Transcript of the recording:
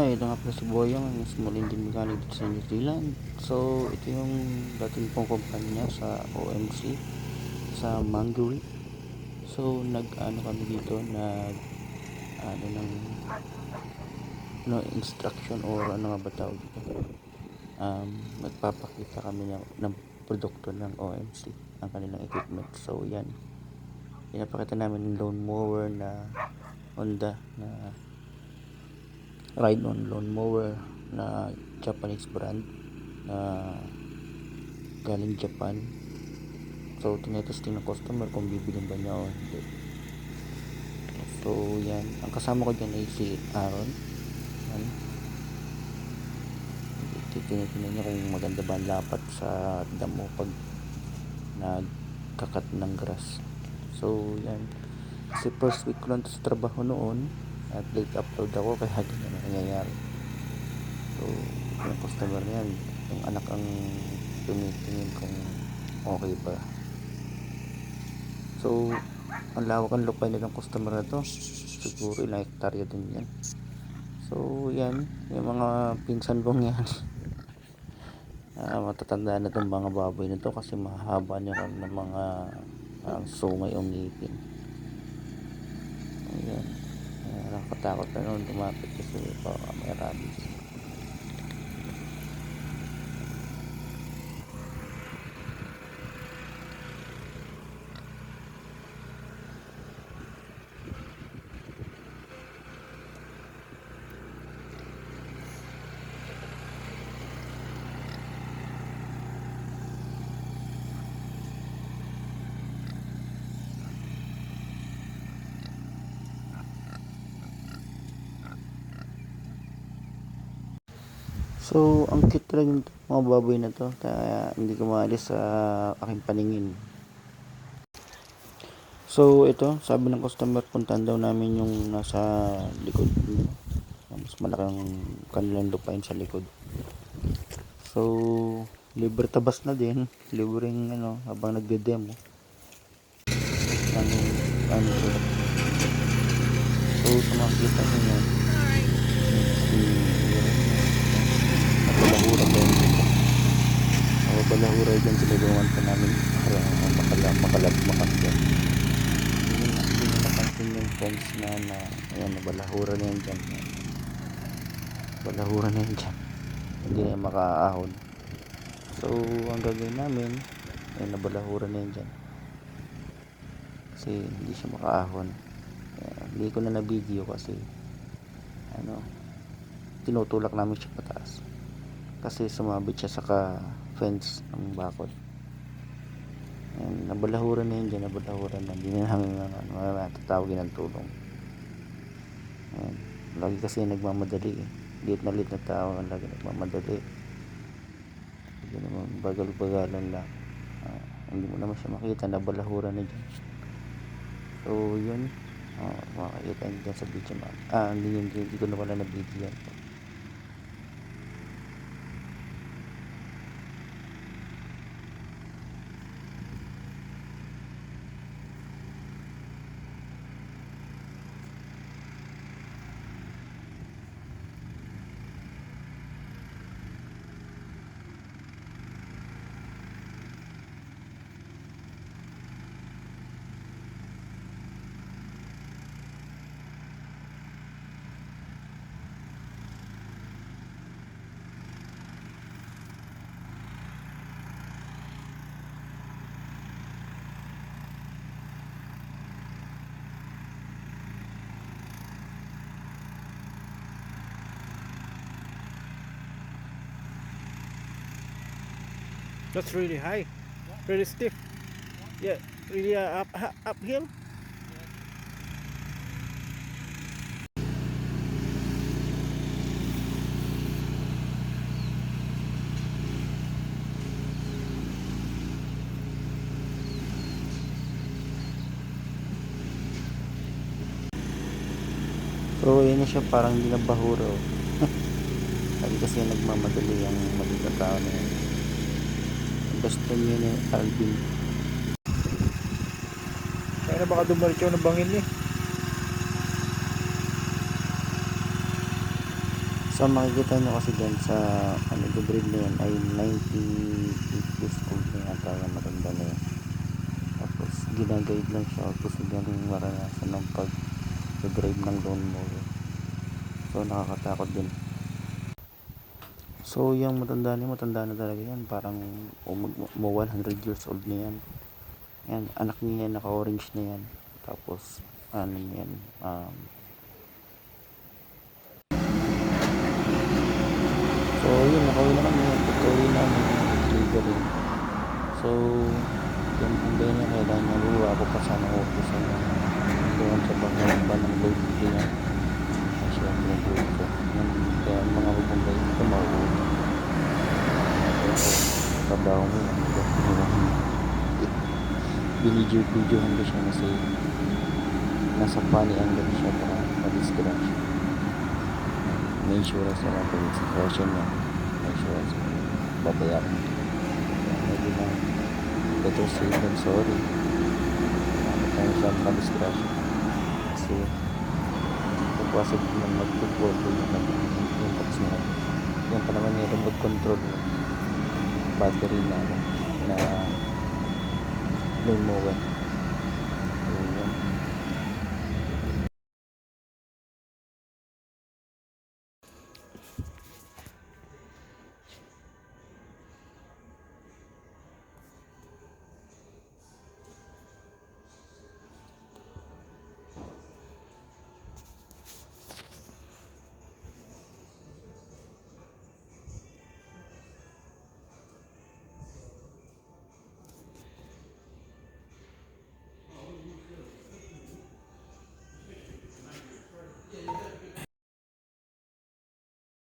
Hi, ito nga pala si Boyong, ang small engine mechanic dito sa New Zealand. So, ito yung dating kong kumpanya sa OMC, sa Mangere. So, nag-ano kami dito, ano ng, no, instruction or ano nga ba tawag dito. Nagpapakita kami ng produkto ng OMC, ang kanilang equipment. So, yan. Pinapakita namin yung lawn mower na Honda na ride-on lawn mower na Japanese brand na galing Japan. So tinetesting ng customer kung bibilin ba niya o hindi. So yan, ang kasama ko dyan ay si Aaron. Yan, tinitingnan niya kung maganda ba ang lapat sa damo pag nagkakat ng grass. So yan, kasi first week ko lang sa trabaho noon at late upload ako kaya ganyan ang nangyayari. So yung customer niyan, yung anak ang tumitingin kung okay ba. So ang lawak ang lupay nilang customer na to, siguro ilang hektarya din yan. So yan, yung mga pinsan kong yan matatanda na itong mga baboy na to kasi mahaba niya ng mga sungay o ngipin. Ayan, nakakatakot na nun lumapit kasi may rabies. So ang cute talaga ng mga baboy na to, kaya hindi ko maalis sa aking paningin. So ito, sabi ng customer, puntahan daw namin yung nasa likod, mas malaking kanilang lupain sa likod. So libre tabas na din, libreng ano habang nagde-demo ng ano to. So sa makikita nyo yan, nabalahura ba yun dito, nabalahura dyan, sinulungan pa namin para makalagmakan dyan. Hindi na napansin yung fence na ayan, nabalahura na yan dyan, balahura na yan dyan, hindi na makaahon. So ang gagawin namin, ayan, nabalahura na yan dyan kasi hindi siya makaahon. Hindi ko na na-video kasi ano, tinutulak namin siya pataas kasi sumabit siya sa fence ng bakod. Ayan, nabalahura na yun dyan, nabalahura na, hindi na namin matatawagin ng tulong. Ayan, lagi kasi nagmamadali liit na tao, lagi nagmamadali, hindi naman, bagal-bagalan lang. Hindi mo naman siya makita, nabalahura na dyan. So yun, makakita nyo dyan sa video na hindi ko na wala na video yan. That's really high, really steep. Yeah, really uphill. So yun na siya, parang hindi na bahura. Lagi kasi nagmamadali ang maliit tao na yun. Gusto niya ni Alvin. Kaya na baka dumaritso ng bangin eh. So makikita nyo kasi dyan sa nag-drive na yan ay 98 years old na yata yung matanda na yan. Tapos ginaguide lang siya, gusto niya rin maranasan ng pag-drive ng lawnmower. So nakakatakot din. So yung matanda na talaga yan, parang 100 years old na yan. Yan, anak niya yan, naka-orange na yan. Tapos ano yan, so yun, nakauwi na kami. Pagkauwi namin, liga rin. So yung punggay niya, kailangan niya luwa ako pa sana ako sa doon sa pagkakaba ng load niya. Kasi yung pinag-uwi ko. Kaya mga punggay ito, mauuwi. Trabaho mo yan. Binidyo-videohan ko siya kasi nasa funny angle siya para ma-discratch. May insurance naman po sa question niya. May insurance po. Babayaran mo. Maybe na better safe than sorry. Bakit tayo siya ma-discratch? Kasi pagpasag naman mag-football ko yung box niya. Yung pa naman yung remote control battery na lawnmower.